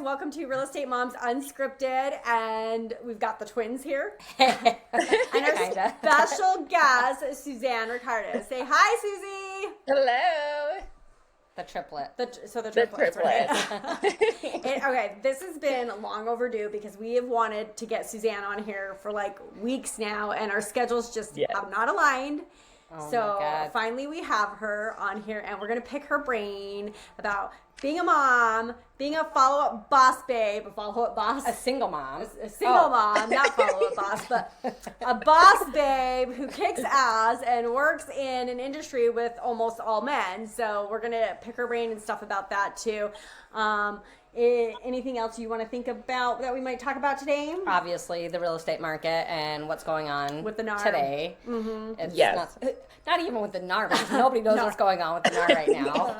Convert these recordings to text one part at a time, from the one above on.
welcome to Real Estate Moms Unscripted, and we've got the twins here. And our special guest, Suzanne Ricardez. Say hi, Susie. Hello. The triplet. The triplets, right? Okay, this has been long overdue because we have wanted to get Suzanne on here for like weeks now, and our schedules just have not aligned. So finally we have her on here, and we're going to pick her brain about being a mom, being a follow-up boss babe, a single mom. A single mom, not follow-up boss, but a boss babe who kicks ass and works in an industry with almost all men. So we're going to pick her brain and stuff about that too. Anything else you want to think about that we might talk about today? Obviously, the real estate market and what's going on with the NAR today. Mm-hmm. It's not even with the NAR, because nobody knows what's going on with the NAR right now.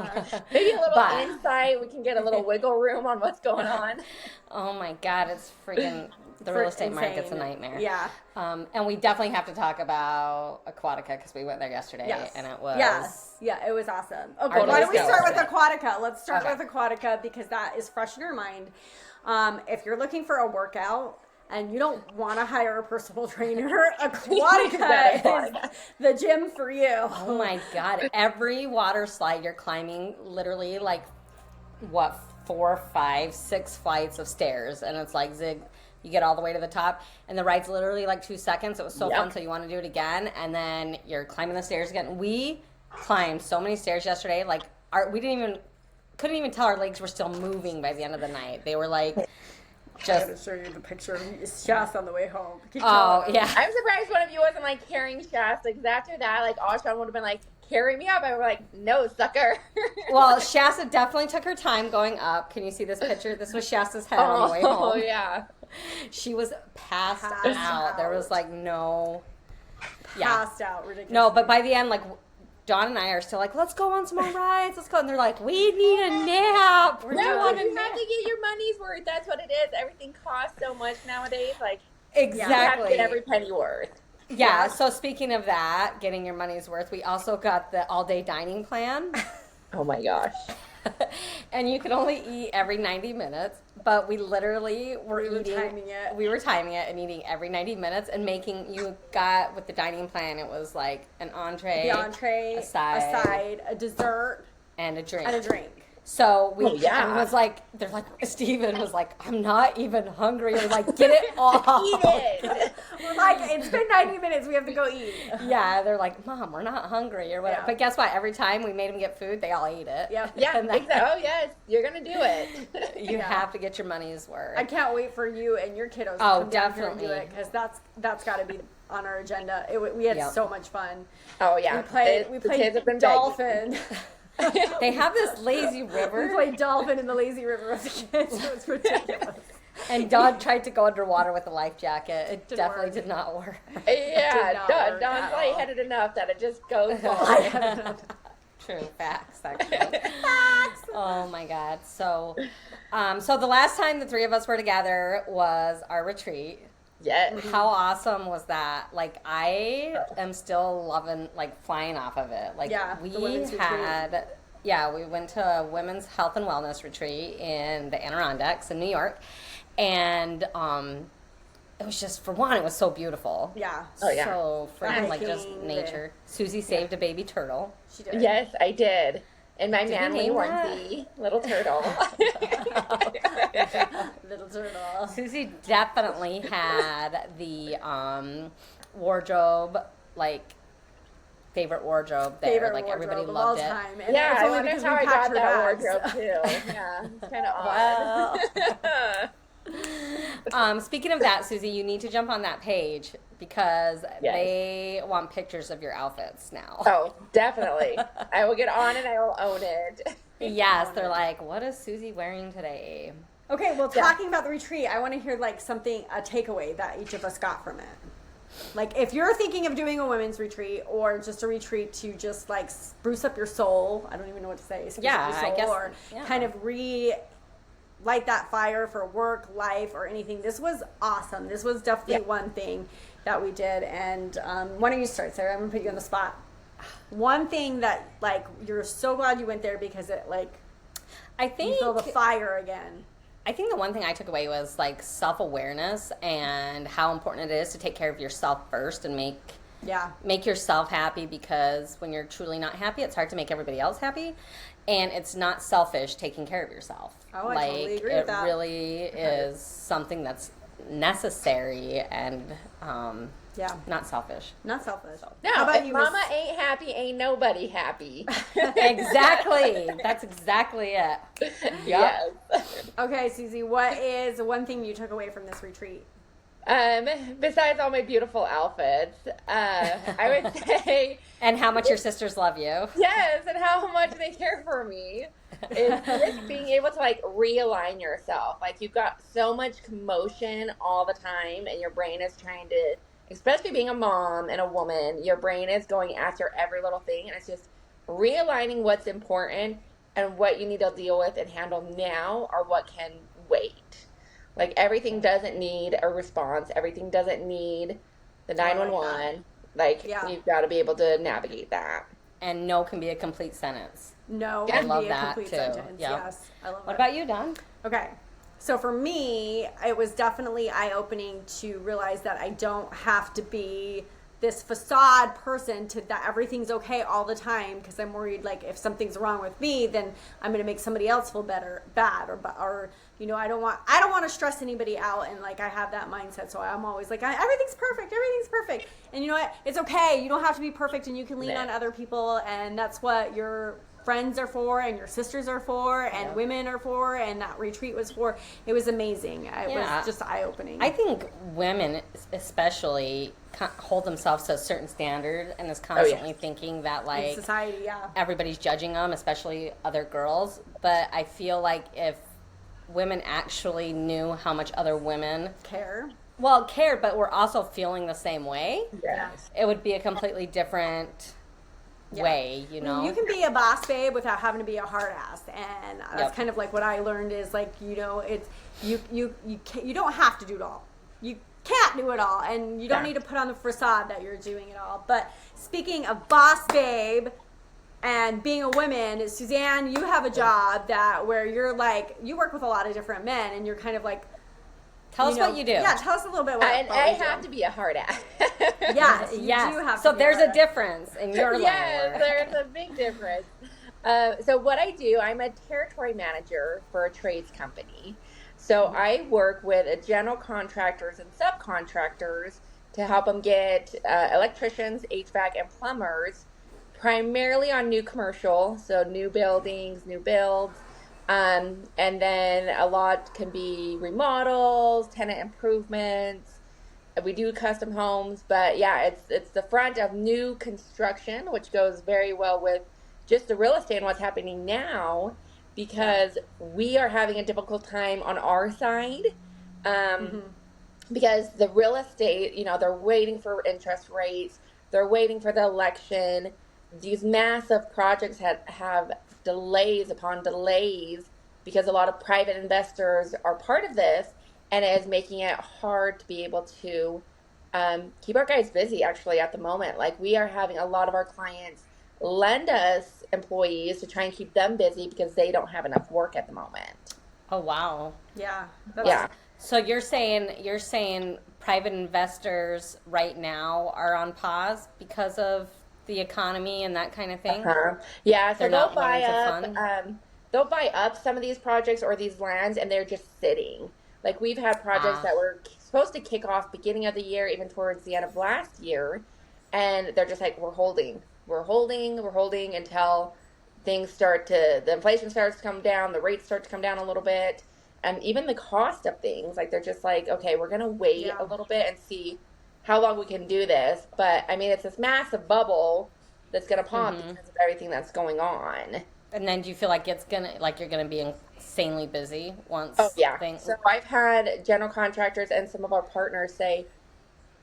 Maybe a little insight. We can get a little wiggle room on what's going on. Oh my God, it's freaking... The real estate market's a nightmare. Yeah. And we definitely have to talk about Aquatica because we went there yesterday and it was... Yeah, it was awesome. Okay, why don't we start with Aquatica? Let's start with Aquatica because that is fresh in our mind. If you're looking for a workout and you don't want to hire a personal trainer, Aquatica is the gym for you. Oh my God. Every water slide you're climbing literally like, 4, 5, 6 flights of stairs. And it's like zig... You get all the way to the top, and the ride's literally like 2 seconds. It was so fun, so you want to do it again, and then you're climbing the stairs again. We climbed so many stairs yesterday, like couldn't even tell our legs were still moving by the end of the night. They were like, just. I'm going to show you the picture of Shas on the way home. Yeah. I'm surprised one of you wasn't like carrying Shas. Like after that, like Ashton would have been like, carry me up. I was like, no, sucker. Well, Shasta definitely took her time going up. Can you see this picture? This was Shasta's head on the way home. Oh, yeah. She was passed out. There was like no... Passed out, ridiculous. No, but by the end, like, Dawn and I are still like, let's go on some more rides. Let's go. And they're like, we need a nap. You have to get your money's worth. That's what it is. Everything costs so much nowadays. Like, exactly. You have to get every penny worth. Yeah, so speaking of that, getting your money's worth, we also got the all-day dining plan. Oh my gosh. And you could only eat every 90 minutes, but we literally were timing it. We were timing it and eating every 90 minutes and you got, with the dining plan, it was like an entree, a side, a dessert, and a drink. So was like, they're like, Steven was like, I'm not even hungry. We're like, get it all. Eat it. We're like, it's been 90 minutes. We have to go eat. Yeah, they're like, Mom, we're not hungry or whatever. Yeah. But guess what? Every time we made them get food, they all ate it. Yeah, exactly. Oh, yes, you're going to do it. You have to get your money's worth. I can't wait for you and your kiddos to come down here and do it because that's got to be on our agenda. We had so much fun. Oh, yeah. We played dolphin. They have this lazy river. We played dolphin in the lazy river with the kids. It was ridiculous. And Dawn tried to go underwater with a life jacket. It definitely did not work. Yeah, Dawn's lightheaded enough that it just goes on. True, facts, actually. Facts. Oh my God. So the last time the three of us were together was our retreat. Yes. How awesome was that? Like, I am still loving, like, flying off of it. Like, we went to a women's health and wellness retreat in the Adirondacks in New York. And it was just, for one, it was so beautiful. Yeah. Oh, yeah. So freaking, like, just nature. Susie saved a baby turtle. She did. Yes, I did. In my manly onesie, little turtle. Little turtle. Susie definitely had the wardrobe, like, favorite wardrobe there. Like, everybody loved it. And I wonder how I got that wardrobe, too. Yeah, it's kind of odd. Speaking of that, Susie, you need to jump on that page because they want pictures of your outfits now. Oh, definitely. I will get on and I will own it. Yes, they're like, what is Susie wearing today? Okay, well, talking about the retreat, I want to hear, like, a takeaway that each of us got from it. Like, if you're thinking of doing a women's retreat or just a retreat to just, like, spruce up your soul, I don't even know what to say, spruce up your soul, I guess, or kind of light that fire for work, life, or anything. This was awesome. This was definitely one thing that we did. And why don't you start, Sarah? I'm going to put you on the spot. One thing that, like, you're so glad you went there because it, like, I think you feel the fire again. I think the one thing I took away was like self-awareness and how important it is to take care of yourself first and make yourself happy, because when you're truly not happy, it's hard to make everybody else happy. And it's not selfish taking care of yourself. Oh, I totally agree with that. It really is something that's necessary and not selfish. Not selfish. No, how about if you, mama ain't happy, ain't nobody happy. Exactly. That's exactly it. Yep. Yes. Okay, Susie, what is one thing you took away from this retreat? Besides all my beautiful outfits, I would say... And how much your sisters love you. Yes, and how much they care for me. Is just being able to, like, realign yourself. Like, you've got so much commotion all the time, and your brain is trying to, especially being a mom and a woman, your brain is going after every little thing, and it's just realigning what's important and what you need to deal with and handle now, or what can wait. Like, everything doesn't need a response. Everything doesn't need the 911. You've got to be able to navigate that. And no can be a complete sentence. No I can love be a that complete too. sentence. Yep. Yes, I love that. What about you, Dawn? Okay. So for me, it was definitely eye-opening to realize that I don't have to be this facade person to that everything's okay all the time, because I'm worried, like, if something's wrong with me, then I'm going to make somebody else feel bad, or you know, I don't want to stress anybody out, and like I have that mindset, so I'm always like, everything's perfect, and you know what, it's okay, you don't have to be perfect, and you can lean on other people, and that's what your friends are for, and your sisters are for, and women are for, and that retreat was for. It was amazing. It was just eye-opening. I think women especially hold themselves to a certain standard and is constantly thinking that, like, in society, everybody's judging them, especially other girls. But I feel like if women actually knew how much other women care, but we're also feeling the same way, it would be a completely different way, you know. You can be a boss babe without having to be a hard ass, and that's kind of like what I learned is, like, you know, it's you don't have to do it all. You can't do it all, and you don't need to put on the facade that you're doing it all. But speaking of boss babe and being a woman, Suzanne, you have a job where you're like, you work with a lot of different men, and you're kind of like, tell us what you do. Yeah, tell us a little bit what and I have to be a hard ass. Yes, you do have to. So there's a difference in your life. Yes, there's a big difference. So what I do, I'm a territory manager for a trades company. So I work with general contractors and subcontractors to help them get electricians, HVAC, and plumbers, primarily on new commercial, so new buildings, new builds. And then a lot can be remodels, tenant improvements. We do custom homes, but it's the front of new construction, which goes very well with just the real estate and what's happening now, because we are having a difficult time on our side, because the real estate, you know, they're waiting for interest rates, they're waiting for the election. These massive projects have delays upon delays because a lot of private investors are part of this, and it is making it hard to be able to keep our guys busy, actually, at the moment. Like, we are having a lot of our clients lend us employees to try and keep them busy because they don't have enough work at the moment. Oh, wow. Yeah. So you're saying private investors right now are on pause because of the economy and that kind of thing? Yeah, so they'll buy up some of these projects or these lands, and they're just sitting. Like, we've had projects that were supposed to kick off beginning of the year, even towards the end of last year, and they're just like, we're holding until the inflation starts to come down, the rates start to come down a little bit, and even the cost of things, like, they're just like, okay, we're going to wait a little bit and see how long we can do this. But I mean, it's this massive bubble that's going to pop because of everything that's going on. And then do you feel like you're gonna be insanely busy once? Oh yeah. So I've had general contractors and some of our partners say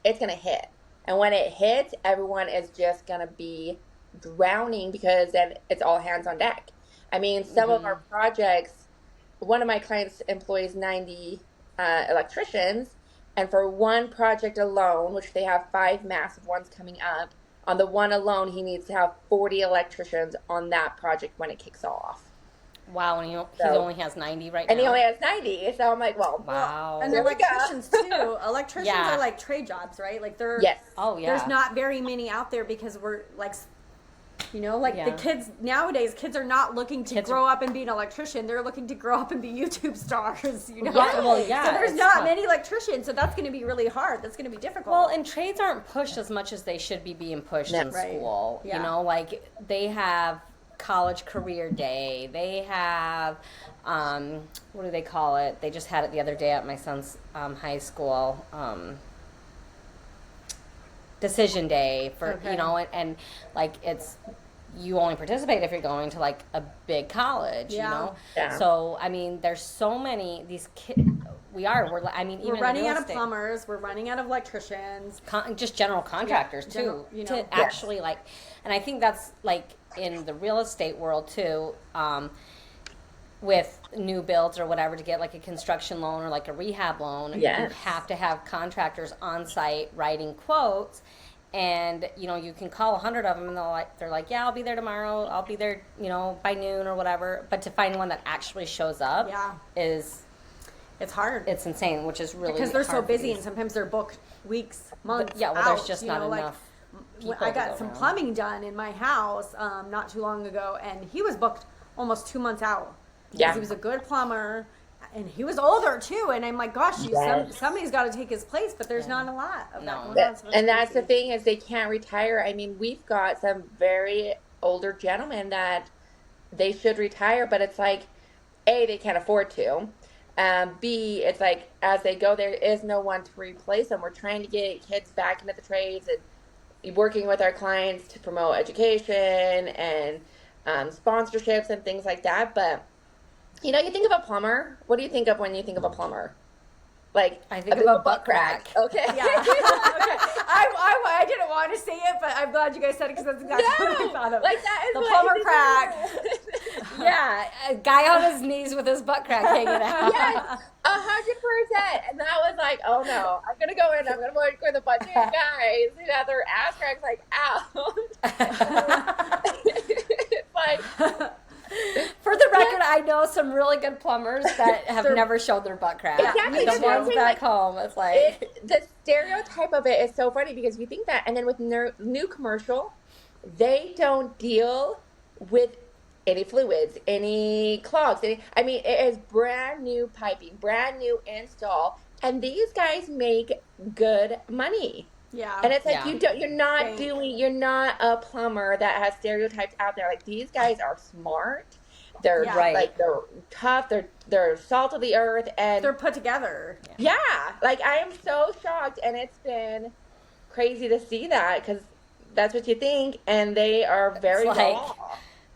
it's gonna hit, and when it hits, everyone is just gonna be drowning because then it's all hands on deck. I mean, some of our projects, one of my clients employs 90 electricians, and for one project alone, which they have 5 massive ones coming up, on the one alone, he needs to have 40 electricians on that project when it kicks off. Wow, and he only has 90 right now. And he only has 90. So I'm like, well, wow. And electricians too. Electricians are like trade jobs, right? Like they're there's not very many out there because we're like, you know, like the kids nowadays, kids are not looking to grow up and be an electrician. They're looking to grow up and be YouTube stars, you know? So there's not many electricians, so that's going to be really hard. That's going to be difficult. Well, and trades aren't pushed as much as they should be being pushed in school. You know, like they have college career day. They have, what do they call it? They just had it the other day at my son's high school. Decision day for you know, and like it's you only participate if you're going to like a big college, you know. So I mean, there's so many these kids. We're running out of plumbers. We're running out of electricians. Just general contractors too. You know, to actually like, and I think that's like in the real estate world too. With new builds or whatever, to get like a construction loan or like a rehab loan, you have to have contractors on site writing quotes, and you know, you can call 100 of them and they're like, yeah, I'll be there tomorrow, I'll be there, you know, by noon or whatever. But to find one that actually shows up it's hard. It's insane, which is really because they're so busy and sometimes they're booked weeks, months. There's just not enough. I got some plumbing done in my house not too long ago, and he was booked almost 2 months out. Yeah, he was a good plumber, and he was older too. And I'm like, gosh, somebody's got to take his place, but there's not a lot of that going on. And that's the thing, is they can't retire. I mean, we've got some very older gentlemen that they should retire, but it's like, A, they can't afford to. B, it's like as they go, there is no one to replace them. We're trying to get kids back into the trades and working with our clients to promote education and sponsorships and things like that, but. You know, you think of a plumber. What do you think of when you think of a plumber? Like, I think of a butt crack. Okay. Yeah. Okay. I didn't want to say it, but I'm glad you guys said it because that's exactly what I thought of. Like that is the plumber crack. Yeah, a guy on his knees with his butt crack hanging out. Yes, 100%. And that was like, oh no, I'm gonna go in. I'm gonna work with a bunch of guys who have their ass cracks like out. It's like. For the record, I know some really good plumbers that have never showed their butt crack. Exactly. The ones back home, it's like... the stereotype of it is so funny because you think that, and then with new commercial, they don't deal with any fluids, any clogs. It is brand new piping, brand new install, and these guys make good money. Yeah. And it's like you're not a plumber that has stereotypes out there. Like, these guys are smart. They're like, they're tough, they're salt of the earth, and they're put together. Yeah. Like, I am so shocked, and it's been crazy to see that because that's what you think, and they are very raw.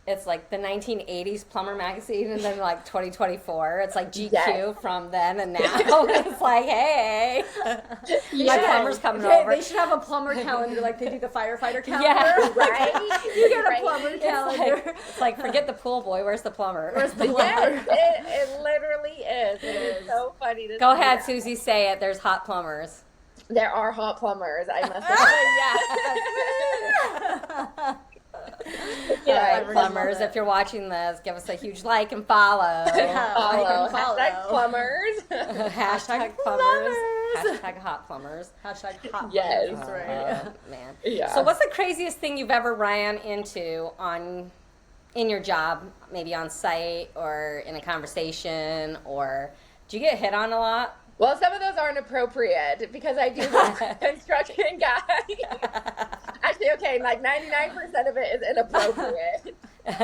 It's like the 1980s plumber magazine, and then like 2024. It's like GQ from then and now. It's like, hey, my plumber's coming over. They should have a plumber calendar like they do the firefighter calendar. Right? You get a plumber calendar. It's like, forget the pool boy. Where's the plumber? Where's the plumber? Yes, it literally is. It is so funny to see. Go ahead, Susie, say it. There's hot plumbers. There are hot plumbers, I must say. All right, plumbers, if you're watching this, give us a huge like and follow. Hashtag plumbers. Hashtag plumbers. Hashtag hot plumbers. Hashtag hot plumbers. Yes. That's right. Man. Yeah. So what's the craziest thing you've ever ran into in your job, maybe on site or in a conversation, or do you get hit on a lot? Well, some of those aren't appropriate because I do construction guy. Actually, okay, like 99% of it is inappropriate. And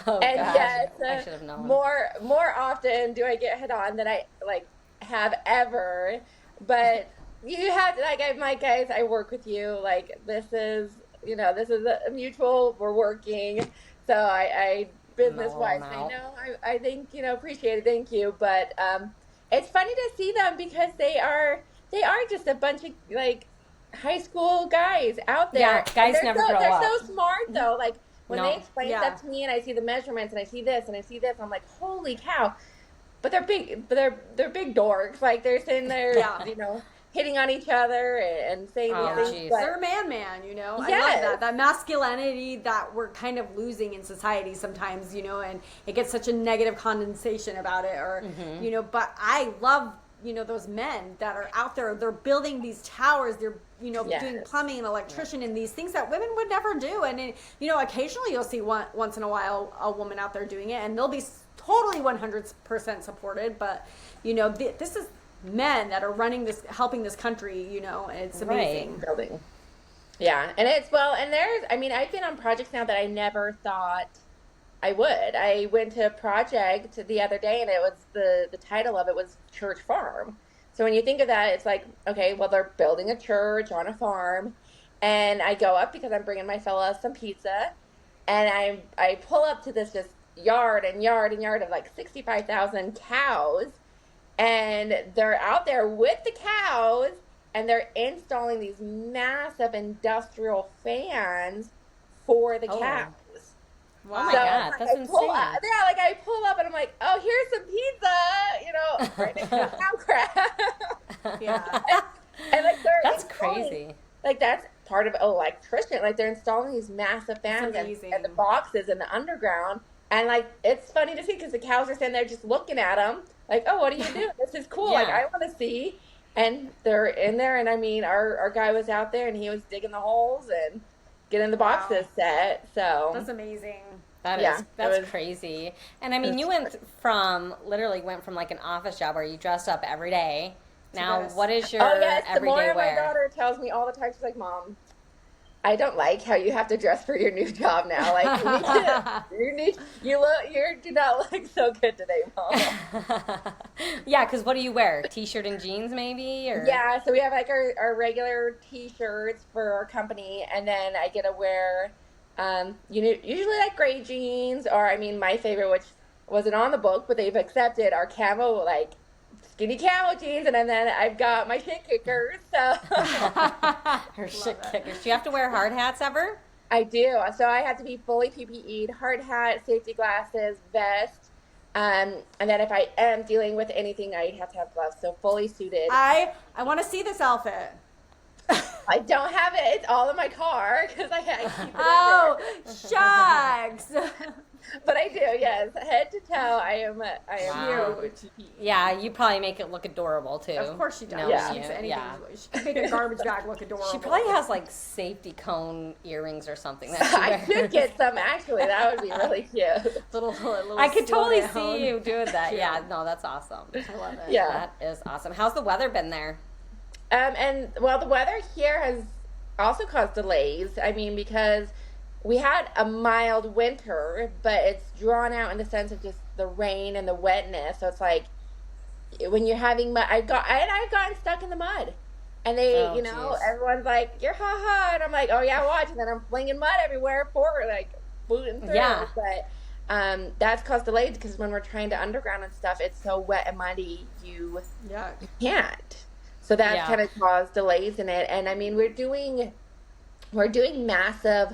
gosh, I should have known. More often do I get hit on than I have ever. But you have my guys, I work with you. Like, this is a mutual. We're working, so I business wise, I know I think appreciate it. Thank you, but it's funny to see them because they are just a bunch of like high school guys out there. Yeah, guys never grow up. They're so smart though. Like when they explain stuff to me and I see the measurements and I see this and I see this, I'm like, holy cow! But they're big. They're big dorks. Like, they're sitting there, hitting on each other and saying these things. But they're man, you know. Yes. I love that. That masculinity that we're kind of losing in society sometimes, you know, and it gets such a negative condensation about it, or you know. But I love, you know, those men that are out there. They're building these towers. They're, you know, doing plumbing and electrician and these things that women would never do. And you know, occasionally you'll see once in a while a woman out there doing it, and they'll be totally 100% supported. But you know, this is men that are running this, helping this country, you know, and it's amazing. Building. Yeah. And I've been on projects now that I never thought I would. I went to a project the other day, and it was the title of it was Church Farm. So when you think of that, it's like, okay, well, they're building a church on a farm, and I go up because I'm bringing my fella some pizza, and I pull up to this just yard of like 65,000 cows. And they're out there with the cows, and they're installing these massive industrial fans for the cows. Wow. Oh my God, that's insane. I pull up and I'm like, oh, here's some pizza, you know, right next to the cow crap. And like that's crazy. Like that's part of electrician. Like they're installing these massive fans and the boxes in the underground. And like, it's funny to see because the cows are standing there just looking at them. Like, oh, what are you doing? This is cool. Like, I want to see. And they're in there. And I mean, our guy was out there and he was digging the holes and getting the boxes set. So that's amazing. That's crazy. And I mean, you literally went from like an office job where you dressed up every day. Now, what is your everyday wear? My daughter tells me all the time, she's like, Mom, I don't like how you have to dress for your new job now. Like you do not look so good today, Mom. Yeah, because what do you wear? T-shirt and jeans, maybe? Or yeah, so we have like our regular T-shirts for our company, and then I get to wear usually like gray jeans, or I mean my favorite, which wasn't on the book, but they've accepted, our camo like skinny camo jeans, and then I've got my shit kickers. So her shit kickers. Do you have to wear hard hats ever? I do. So I have to be fully PPE'd, hard hat, safety glasses, vest, and then if I am dealing with anything, I have to have gloves. So fully suited. I want to see this outfit. I don't have it. It's all in my car because I keep it. Oh, shucks. But I do, yes. Head to toe, I am huge. Yeah, you probably make it look adorable too. Of course she does. She can make a garbage bag look adorable. She probably has like safety cone earrings or something that she I should get some actually. That would be really cute. little I could totally see you doing that. Yeah, no, that's awesome. I love it. Yeah. That is awesome. How's the weather been there? And well, the weather here has also caused delays. I mean, because we had a mild winter, but it's drawn out in the sense of just the rain and the wetness. So it's like when you're having mud, I've gotten stuck in the mud, and everyone's like, "You're ha," and I'm like, "Oh yeah, watch," and then I'm flinging mud everywhere, like booting through. Yeah. But that's caused delays because when we're trying to underground and stuff, it's so wet and muddy, you can't. So that kind of caused delays in it. And I mean, we're doing massive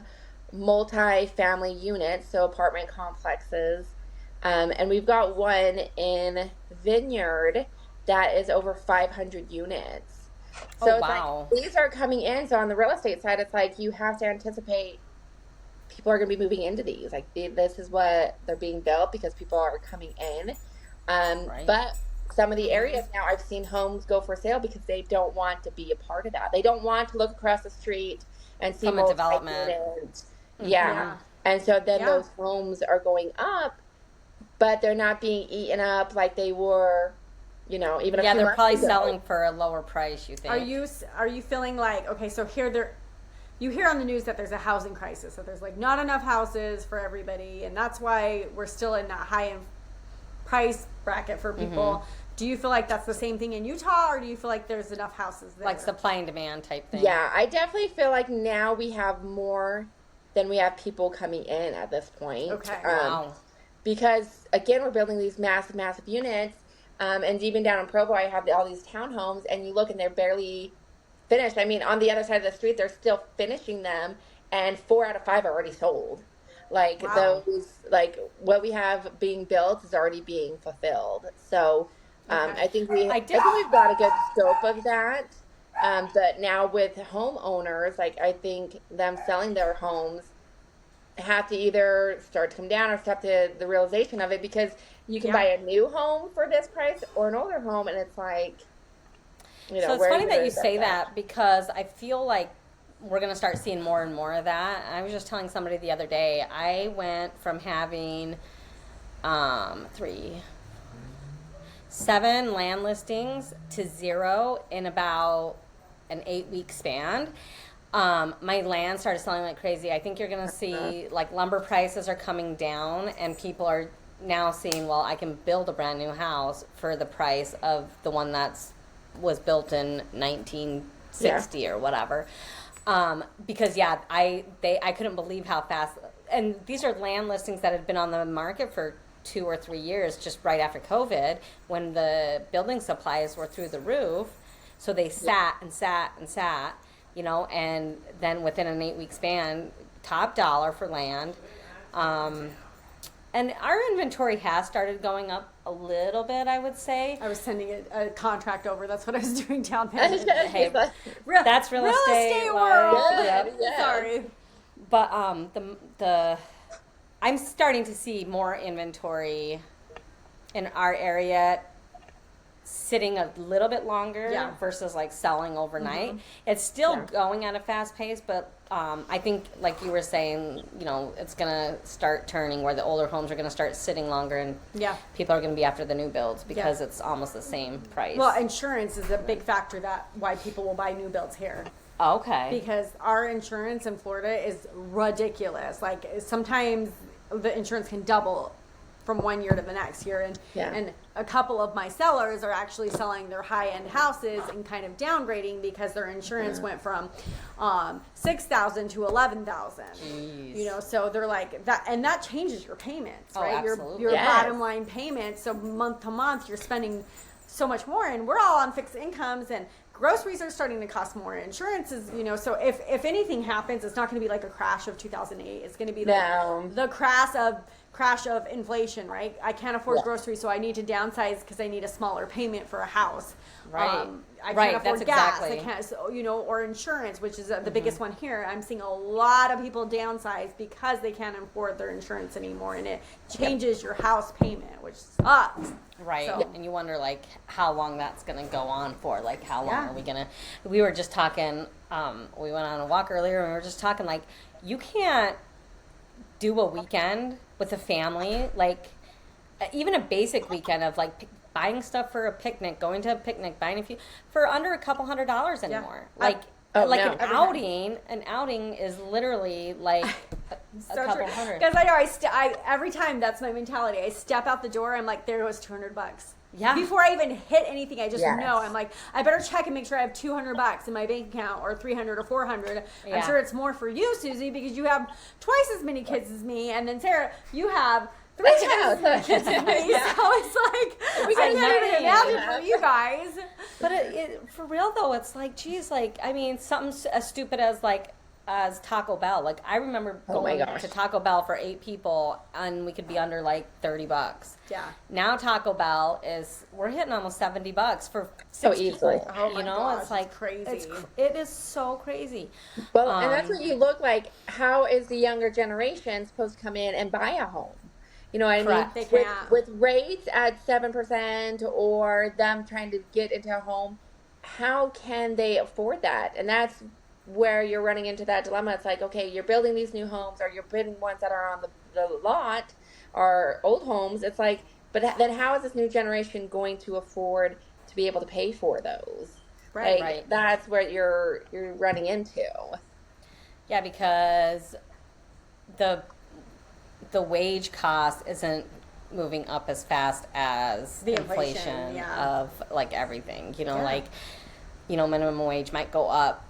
multi-family units, so apartment complexes, and we've got one in Vineyard that is over 500 units. So it's like, these are coming in. So on the real estate side, it's like you have to anticipate people are going to be moving into these. Like this is what they're being built because people are coming in. But some of the areas now, I've seen homes go for sale because they don't want to be a part of that. They don't want to look across the street and see from a development. Yeah. And so then those homes are going up, but they're not being eaten up like they were, even a few months ago. They're probably selling for a lower price, you think. Are you feeling like, okay, so you hear on the news that there's a housing crisis, so there's like not enough houses for everybody, and that's why we're still in that high price bracket for people. Mm-hmm. Do you feel like that's the same thing in Utah, or do you feel like there's enough houses there? Like supply and demand type thing? Yeah, I definitely feel like now we have more than we have people coming in at this point. Okay. Wow. Because, again, we're building these massive, massive units. And even down in Provo, I have all these townhomes, and you look and they're barely finished. I mean, on the other side of the street, they're still finishing them, and 4 out of 5 are already sold. Like, what we have being built is already being fulfilled. So, I think we've got a good scope of that. But now with homeowners, like I think them selling their homes have to either start to come down or step to the realization of it, because you can buy a new home for this price or an older home, and it's like, you know. So it's funny that you say that, because I feel like we're going to start seeing more and more of that. I was just telling somebody the other day, I went from having 7 land listings to 0 in about an 8-week span. My land started selling like crazy. I think you're going to see like lumber prices are coming down, and people are now seeing, well, I can build a brand new house for the price of the one was built in 1960 or whatever. Because I couldn't believe how fast, and these are land listings that had been on the market for 2 or 3 years, just right after COVID, when the building supplies were through the roof. So they sat and sat and sat, you know, and then within an 8-week span, top dollar for land. And our inventory has started going up a little bit, I would say. I was sending a contract over. That's what I was doing down there. Hey, that's real estate world. Yep. Yeah. Sorry. But I'm starting to see more inventory in our area sitting a little bit longer versus like selling overnight. It's still going at a fast pace, but I think, like you were saying, you know, it's going to start turning where the older homes are going to start sitting longer, and people are going to be after the new builds because it's almost the same price. Well, insurance is a big factor why people will buy new builds here. Okay. Because our insurance in Florida is ridiculous. Like, sometimes the insurance can double from one year to the next year, and a couple of my sellers are actually selling their high-end houses and kind of downgrading because their insurance went from $6,000 to $11,000. You know, so they're like that, and that changes your payments, right? Your bottom line payments. So month to month, you're spending so much more, and we're all on fixed incomes, and groceries are starting to cost more. Insurance is, you know, so if anything happens, it's not going to be like a crash of 2008. It's going to be like the crash of inflation, right? I can't afford groceries, so I need to downsize because I need a smaller payment for a house. Right. I can't afford gas. I can't, so, you know, or insurance, which is the biggest one here. I'm seeing a lot of people downsize because they can't afford their insurance anymore, and it changes your house payment, which sucks. Right. So, and you wonder, like, how long that's going to go on for. Like, how long are we going to... We were just talking, we went on a walk earlier, and we were just talking, like, you can't do a weekend with a family, like, even a basic weekend of, like, buying stuff for a picnic, going to a picnic, buying a few, for under a couple $100s anymore. Like, an outing is literally, like... a couple hundred. Because I know I every time that's my mentality. I step out the door, I'm like, there goes $200. Yeah. Before I even hit anything, I just know. I'm like, I better check and make sure I have $200 in my bank account, or $300 or $400. Yeah. I'm sure it's more for you, Susie, because you have twice as many kids as me, and then Sarah, you have 3 times as many kids as me. So it's like, I can't even imagine for you guys. But it for real though, it's like, geez, like, I mean, something as stupid as Taco Bell. Like, I remember going to Taco Bell for 8 people, and we could be under like $30. Yeah. Now Taco Bell we're hitting almost $70 for 6 so easily. people. Oh my gosh, it's like crazy. It is so crazy. Well, and that's what you look like. How is the younger generation supposed to come in and buy a home? You know what I mean? With rates at 7%, or them trying to get into a home, how can they afford that? And that's where you're running into that dilemma. It's like, okay, you're building these new homes, or you're building ones that are on the lot, or old homes. It's like, but then how is this new generation going to afford to be able to pay for those? Right. That's what you're running into. Yeah, because the wage cost isn't moving up as fast as the inflation of like everything. You know, like, you know, minimum wage might go up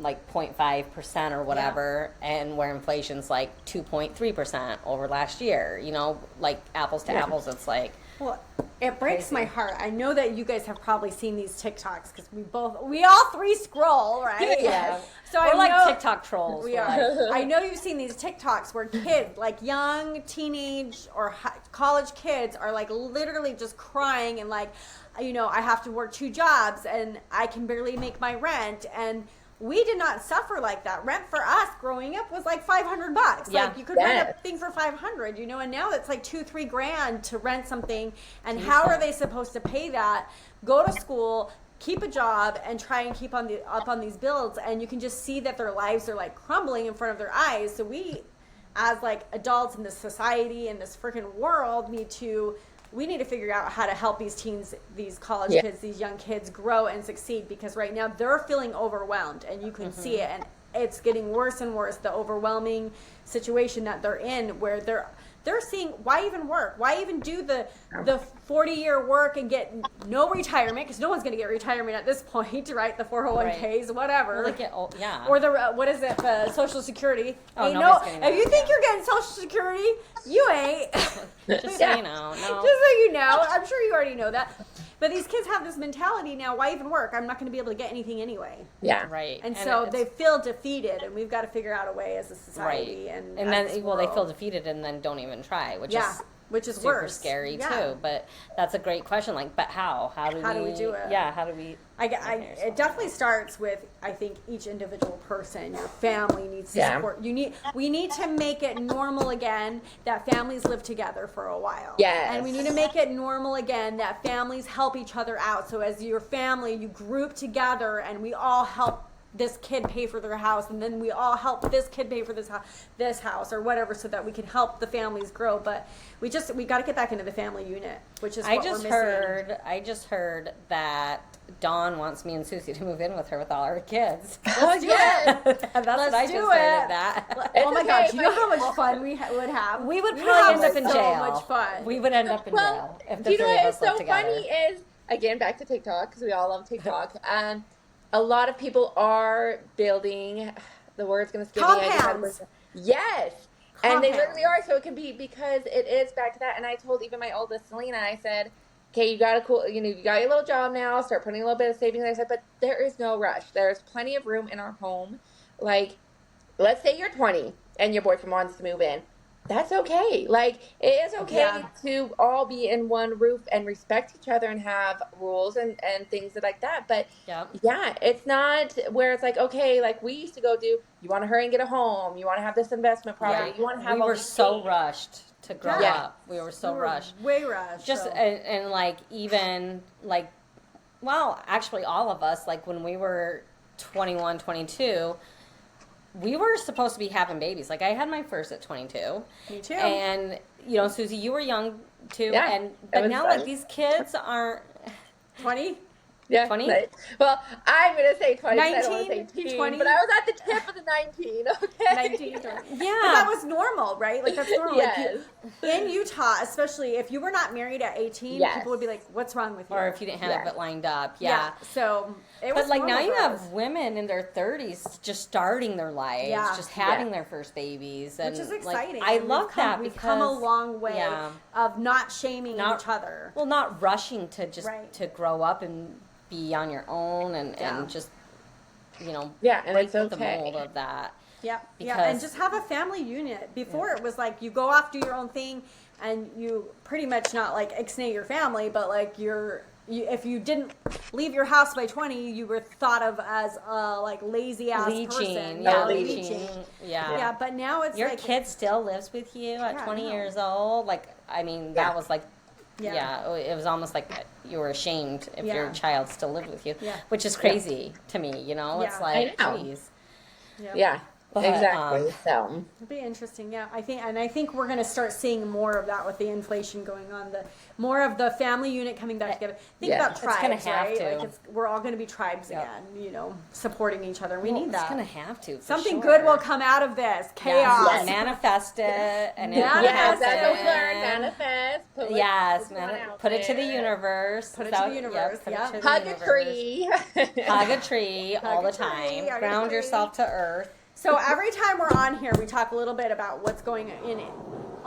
like 0.5% or whatever, and where inflation's like 2.3% over last year, you know, like apples to apples, it's like, Well, it breaks my heart. I know that you guys have probably seen these TikToks because we all three scroll, right? Yeah. So We're I know, like TikTok trolls. We are. I know you've seen these TikToks where kids, like young teenage or college kids, are like literally just crying and like, I have to work 2 jobs and I can barely make my rent. And we did not suffer like that. Rent for us growing up was like $500. Yeah. Like you could rent a thing for $500, and now it's like $2-3 grand to rent something. And how are they supposed to pay that? Go to school, keep a job, and try and keep up on these bills. And you can just see that their lives are like crumbling in front of their eyes. So we, as like adults in this society, in this freaking world, we need to figure out how to help these teens, these college kids, these young kids grow and succeed, because right now they're feeling overwhelmed and you can see it, and it's getting worse and worse, the overwhelming situation that they're in, where they're seeing, why even work? Why even do the 40-year work and get no retirement? Because no one's going to get retirement at this point, right? The 401ks, whatever. Well, they get old, Or the, what is it, the Social Security. Oh, if you think you're getting Social Security, you ain't. Just so you know. No. Just so you know. I'm sure you already know that. But these kids have this mentality now, why even work? I'm not going to be able to get anything anyway. Yeah. Right. And so they feel defeated, and we've got to figure out a way as a society. Right. And then, they feel defeated and then don't even try, which is super worse. Scary too. But that's a great question. Like, but how? How do we do it? Yeah. How do we? It definitely starts with, I think, each individual person. Your family needs to support. We need to make it normal again that families live together for a while. Yes. And we need to make it normal again that families help each other out. So as your family, you group together and we all help this kid pay for their house, and then we all help this kid pay for this house or whatever, so that we can help the families grow. But we got to get back into the family unit, which is what we're missing. I just heard that Dawn wants me and Susie to move in with her with all our kids. Let's do it. That's what I just heard. That. Oh my gosh, you know how much fun we would have? We would probably end up in jail. So much fun. We would end up in jail if the you know three of what is us lived so together. funny is, again, back to TikTok, because we all love TikTok. A lot of people are building, the word's going to skip me. Compounds. Yes. And they Compounds. literally are. So it can be, because it is back to that. And I told even my oldest, Selena, I said, okay, you got you got your little job now, start putting a little bit of savings. I said, but there is no rush. There's plenty of room in our home. Like, let's say you're 20 and your boyfriend wants to move in. That's okay. Like, it is okay to all be in one roof and respect each other and have rules and things like that. But it's not where it's like, okay, like we used to go do, you want to hurry and get a home, you want to have this investment property, you want to have we all were these so things. rushed to grow up. We were so rushed. Way rushed. Just and like, even like, well, actually all of us, like when we were 21, 22, we were supposed to be having babies. Like, I had my first at 22. Me too. And, Susie, you were young too. Yeah, But now, like, these kids aren't 20? Yeah. 20? Right. Well, I'm going to say 20. 19, I don't want to say teen, 20. but I was at the tip of the 19, okay? 19, 20. Yeah. But that was normal, right? Like, that's normal. Yes. Like in Utah, especially if you were not married at 18, people would be like, what's wrong with you? Or if you didn't have it lined up. Yeah. So it was But, like, now you normal for have us. women in their 30s just starting their lives, just having their first babies. And, which is like, exciting. I And love that we've because come a long way of not shaming each other. Well, not rushing to just to grow up and be on your own and just, and break it's okay. the mold of that. Yeah, and just have a family unit. Before it was like you go off, do your own thing, and you pretty much not like ixnay your family, but like if you didn't leave your house by 20, you were thought of as a like lazy ass person. Leeching. Yeah, but now it's your like kid still lives with you at 20 years old. Like, I mean, that was like. Yeah, it was almost like you were ashamed if your child still lived with you, which is crazy to me, It's like, geez. Yeah, But, exactly. So it'll be interesting. Yeah, I think we're going to start seeing more of that with the inflation going on. More of the family unit coming back together. Think about tribes, it's gonna have right? to. Like we're all going to be tribes again. supporting each other. We need that. It's going to have to. Something good will come out of this chaos. Yes. Manifest it and that's what we learned. Manifest. Put it to the universe. Put it to the universe. Hug a tree. Hug a tree all the time. Hug a Ground tree. yourself to earth. So every time we're on here, we talk a little bit about what's going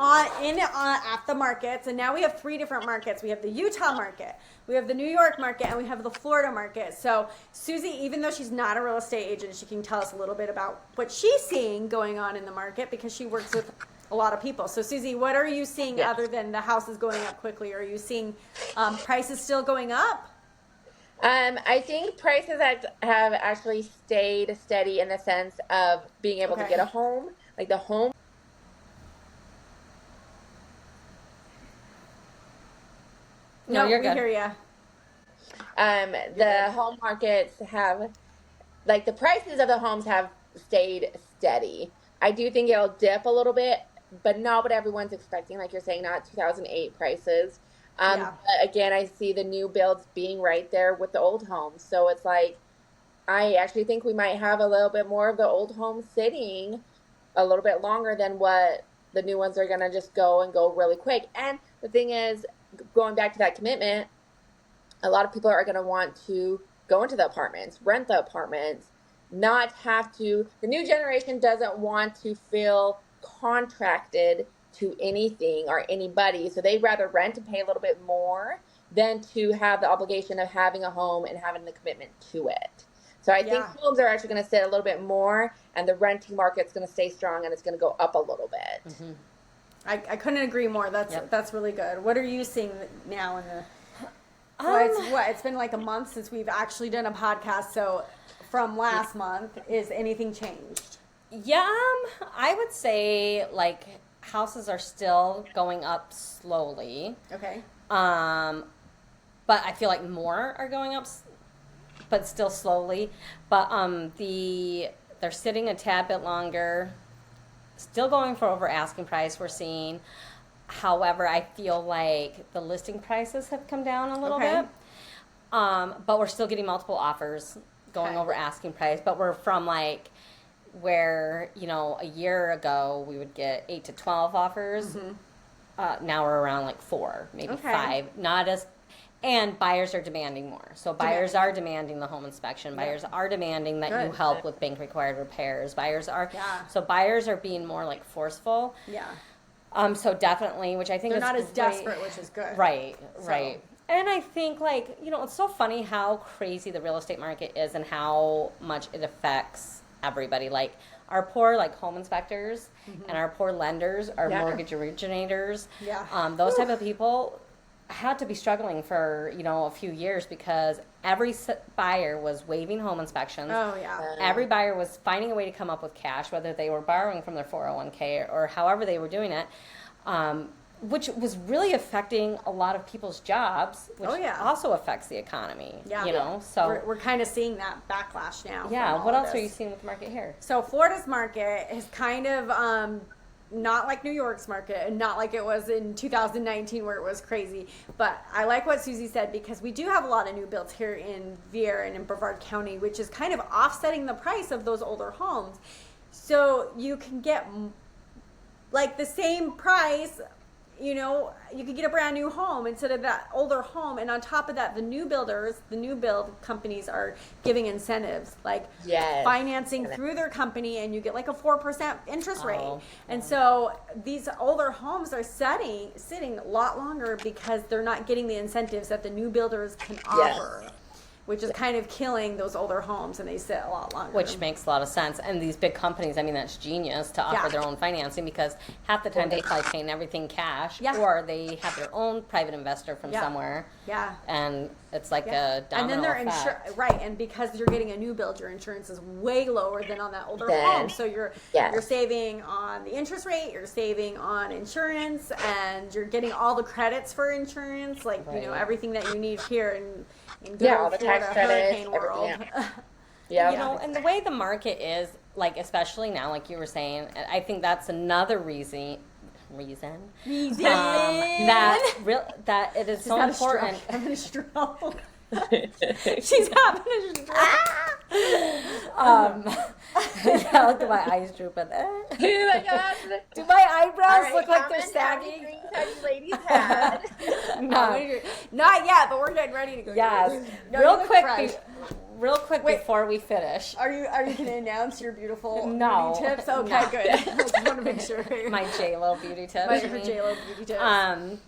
at the markets, and now we have 3 different markets. We have the Utah market, we have the New York market, and we have the Florida market. So Susie, even though she's not a real estate agent, she can tell us a little bit about what she's seeing going on in the market because she works with a lot of people. So Susie, what are you seeing other than the houses going up quickly? Are you seeing prices still going up? I think prices have actually stayed steady in the sense of being able to get a home, like the home. No, you're we good. hear you. The home markets have, like the prices of the homes have stayed steady. I do think it'll dip a little bit, but not what everyone's expecting. Like you're saying, not 2008 prices. But again, I see the new builds being right there with the old homes. So it's like, I actually think we might have a little bit more of the old homes sitting a little bit longer than what the new ones are going to just go really quick. And the thing is, going back to that commitment, a lot of people are going to want to go into the apartments, rent the apartments, not have to. The new generation doesn't want to feel contracted to anything or anybody, so they'd rather rent and pay a little bit more than to have the obligation of having a home and having the commitment to it. So I think homes are actually going to sit a little bit more, and the renting market's going to stay strong, and it's going to go up a little bit. Mm-hmm. I couldn't agree more. That's really good. What are you seeing now in the? It's been like a month since we've actually done a podcast. So from last month, is anything changed? Yeah, I would say like houses are still going up slowly. Okay. But I feel like more are going up, but still slowly. But they're sitting a tad bit longer. Still going for over asking price, we're seeing. However, I feel like the listing prices have come down a little bit. But we're still getting multiple offers going over asking price. But we're from like where, a year ago we would get 8 to 12 offers. Mm-hmm. Now we're around like 4, maybe 5. And buyers are demanding more. So buyers are demanding the home inspection. Buyers are demanding that you help with bank required repairs. So buyers are being more like forceful. Yeah. So definitely, which I think they're is not as desperate, which is good. Right. And I think like, it's so funny how crazy the real estate market is and how much it affects everybody. Like our poor like home inspectors and our poor lenders, our mortgage originators, those type of people had to be struggling for a few years because every buyer was waiving home inspections. Every buyer was finding a way to come up with cash, whether they were borrowing from their 401k or however they were doing it, which was really affecting a lot of people's jobs, which also affects the economy. So we're kind of seeing that backlash now. What else are you seeing with the market here? So Florida's market is kind of not like New York's market and not like it was in 2019 where it was crazy. But I like what Susie said because we do have a lot of new builds here in Viera and in Brevard County, which is kind of offsetting the price of those older homes. So you can get like the same price, you could get a brand new home instead of that older home. And on top of that, the new build companies are giving incentives like financing through their company, and you get like a 4% interest rate. And so these older homes are sitting a lot longer because they're not getting the incentives that the new builders can offer. Which is kind of killing those older homes, and they sit a lot longer. Which makes a lot of sense. And these big companies, that's genius to offer their own financing because half the time they probably paying everything cash, or they have their own private investor from somewhere. Yeah. And it's like a domino effect. And because you're getting a new build, your insurance is way lower than on that older home. So you're saving on the interest rate, you're saving on insurance, and you're getting all the credits for insurance, like everything that you need here in all the tax credits, world. And the way the market is, like especially now, like you were saying, I think that's another reason that it is so important. Having a stroke. She's having a stroke. Look at my eyes drooping. Oh my God. Do my eyebrows look like they're sagging? Ladies had. No, not yet, but we're getting ready to go. Yes. Real real quick before we finish. Are you going to announce your beautiful No. beauty tips? Okay, No. good. I just want to make sure. My J-Lo beauty tips. Her J-Lo beauty tips.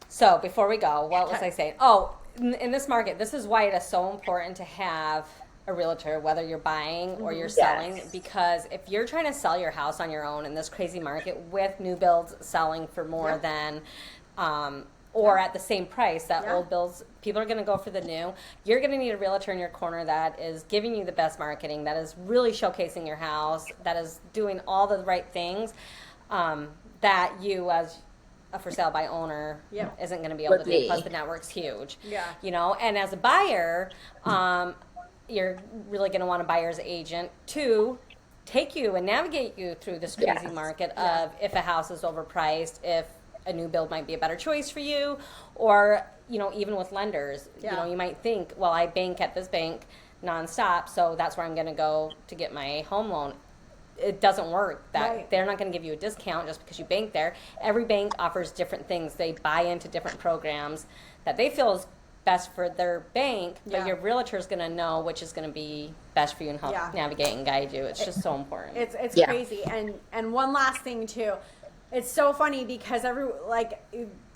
So before we go, what was I saying? Oh, in this market, this is why it is so important to have a realtor, whether you're buying or you're selling, because if you're trying to sell your house on your own in this crazy market with new builds selling for more than or at the same price that old builds, people are going to go for the new. You're going to need a realtor in your corner that is giving you the best marketing, that is really showcasing your house, that is doing all the right things that you as a for sale by owner isn't going to be able to do. Plus the network's huge. Yeah. You know, and as a buyer, you're really going to want a buyer's agent to take you and navigate you through this crazy market of if a house is overpriced, if a new build might be a better choice for you, or, you know, even with lenders, you know, you might think, well, I bank at this bank nonstop, so that's where I'm going to go to get my home loan. It doesn't work. They're not going to give you a discount just because you bank there. Every bank offers different things. They buy into different programs that they feel is best for their bank, but your realtor is going to know which is going to be best for you and help navigate and guide you. It's just so important. It's crazy. And one last thing too, it's so funny because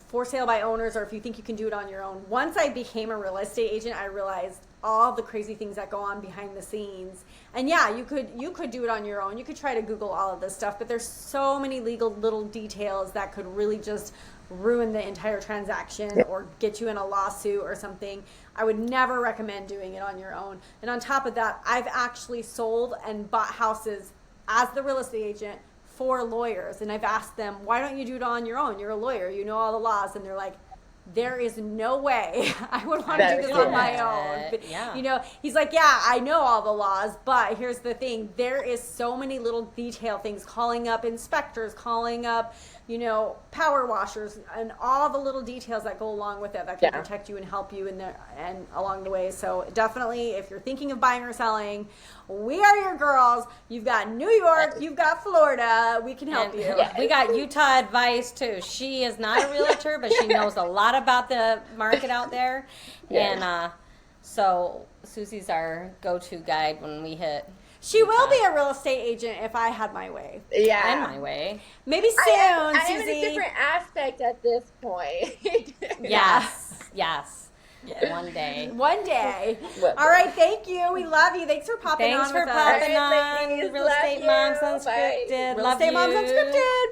for sale by owners, or if you think you can do it on your own. Once I became a real estate agent, I realized all the crazy things that go on behind the scenes. And you could do it on your own. You could try to Google all of this stuff, but there's so many legal little details that could really just ruin the entire transaction or get you in a lawsuit or something. I would never recommend doing it on your own. And on top of that, I've actually sold and bought houses as the real estate agent for lawyers. And I've asked them, why don't you do it on your own? You're a lawyer, you know all the laws. And they're like, there is no way I would want to do this on my own. But, you know, he's like, yeah, I know all the laws, but here's the thing. There is so many little detail things, calling up inspectors, calling up, you know, power washers, and all the little details that go along with it that can protect you and help you in there and along the way. So definitely, if you're thinking of buying or selling, we are your girls. You've got New York, you've got Florida. We can help you. We got Utah advice too. She is not a realtor, but she knows a lot about the market out there. And so Susie's our go-to guide when we hit. She will be a real estate agent if I had my way. Yeah. And my way. Maybe soon, I am Susie. in a different aspect at this point. Yes. One day. One day. All right, thank you. We love you. Thanks for popping on with us. Thanks for popping on. Real Estate Moms Unscripted. Real Estate Moms Unscripted.